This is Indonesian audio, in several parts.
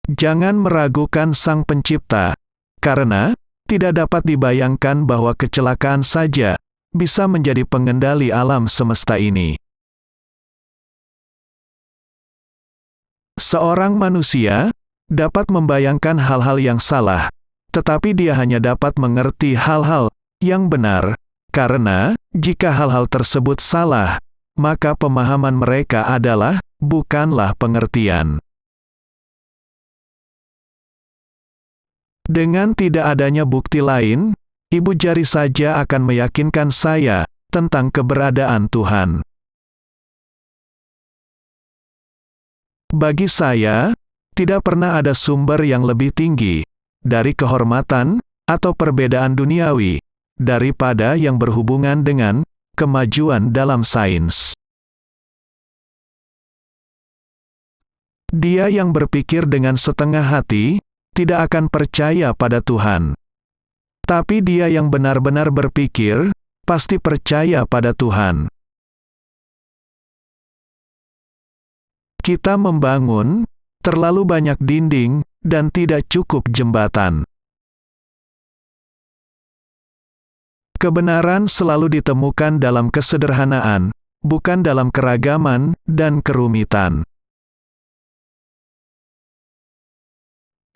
Jangan meragukan Sang Pencipta, karena tidak dapat dibayangkan bahwa kecelakaan saja bisa menjadi pengendali alam semesta ini. Seorang manusia dapat membayangkan hal-hal yang salah, tetapi dia hanya dapat mengerti hal-hal yang benar, karena jika hal-hal tersebut salah, maka pemahaman mereka bukanlah pengertian. Dengan tidak adanya bukti lain, ibu jari saja akan meyakinkan saya tentang keberadaan Tuhan. Bagi saya, tidak pernah ada sumber yang lebih tinggi dari kehormatan atau perbedaan duniawi daripada yang berhubungan dengan kemajuan dalam sains. Dia yang berpikir dengan setengah hati tidak akan percaya pada Tuhan. Tapi dia yang benar-benar berpikir, pasti percaya pada Tuhan. Kita membangun terlalu banyak dinding dan tidak cukup jembatan. Kebenaran selalu ditemukan dalam kesederhanaan, bukan dalam keragaman dan kerumitan.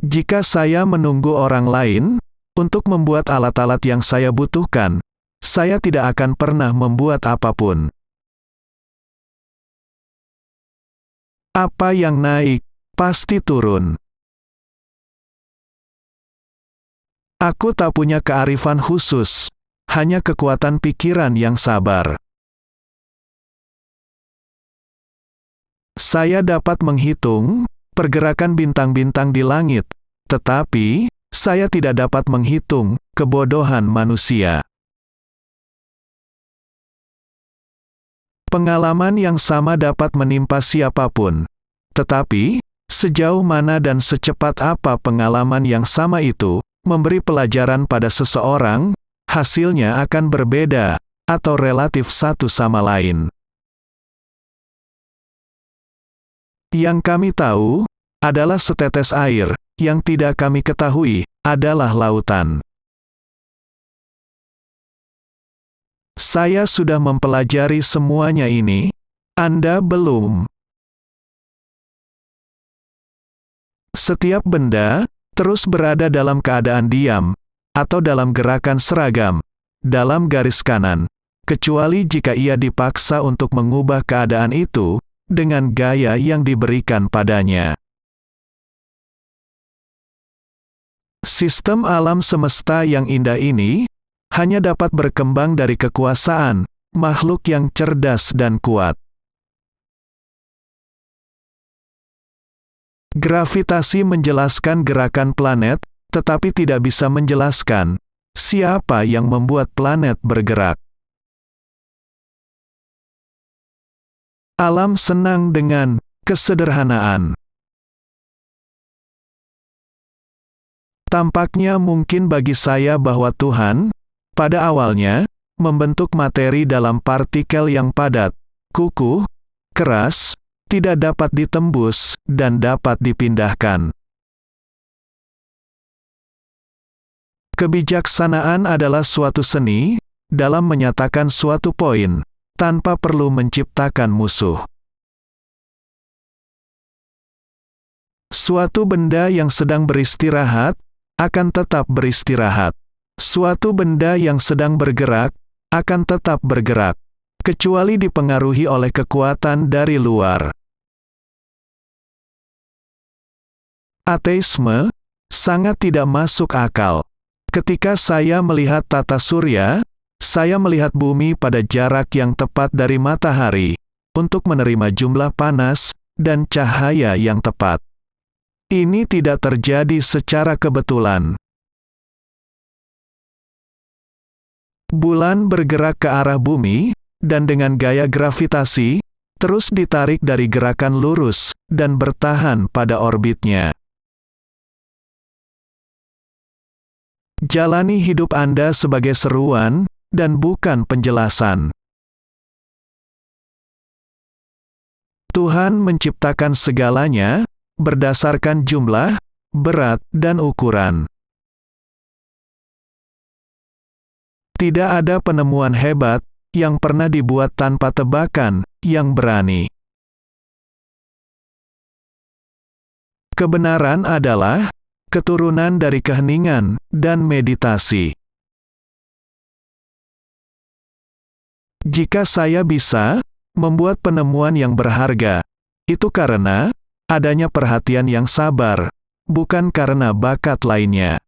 Jika saya menunggu orang lain untuk membuat alat-alat yang saya butuhkan, saya tidak akan pernah membuat apapun. Apa yang naik, pasti turun. Aku tak punya kearifan khusus, hanya kekuatan pikiran yang sabar. Saya dapat menghitung pergerakan bintang-bintang di langit, tetapi saya tidak dapat menghitung kebodohan manusia. Pengalaman yang sama dapat menimpa siapapun, tetapi sejauh mana dan secepat apa pengalaman yang sama itu memberi pelajaran pada seseorang, hasilnya akan berbeda atau relatif satu sama lain. Yang kami tahu adalah setetes air, yang tidak kami ketahui adalah lautan. Saya sudah mempelajari semuanya ini, Anda belum. Setiap benda terus berada dalam keadaan diam, atau dalam gerakan seragam, dalam garis kanan, kecuali jika ia dipaksa untuk mengubah keadaan itu dengan gaya yang diberikan padanya. Sistem alam semesta yang indah ini hanya dapat berkembang dari kekuasaan makhluk yang cerdas dan kuat. Gravitasi menjelaskan gerakan planet, tetapi tidak bisa menjelaskan siapa yang membuat planet bergerak. Alam senang dengan kesederhanaan. Tampaknya mungkin bagi saya bahwa Tuhan, pada awalnya, membentuk materi dalam partikel yang padat, kukuh, keras, tidak dapat ditembus, dan dapat dipindahkan. Kebijaksanaan adalah suatu seni dalam menyatakan suatu poin tanpa perlu menciptakan musuh. Suatu benda yang sedang beristirahat akan tetap beristirahat. Suatu benda yang sedang bergerak akan tetap bergerak, kecuali dipengaruhi oleh kekuatan dari luar. Ateisme sangat tidak masuk akal. Ketika saya melihat tata surya, saya melihat bumi pada jarak yang tepat dari matahari untuk menerima jumlah panas dan cahaya yang tepat. Ini tidak terjadi secara kebetulan. Bulan bergerak ke arah bumi, dan dengan gaya gravitasi, terus ditarik dari gerakan lurus, dan bertahan pada orbitnya. Jalani hidup Anda sebagai seruan, dan bukan penjelasan. Tuhan menciptakan segalanya berdasarkan jumlah berat, dan ukuran. Tidak ada penemuan hebat yang pernah dibuat tanpa tebakan yang berani. Kebenaran adalah keturunan dari keheningan dan meditasi. Jika saya bisa membuat penemuan yang berharga, itu karena adanya perhatian yang sabar, bukan karena bakat lainnya.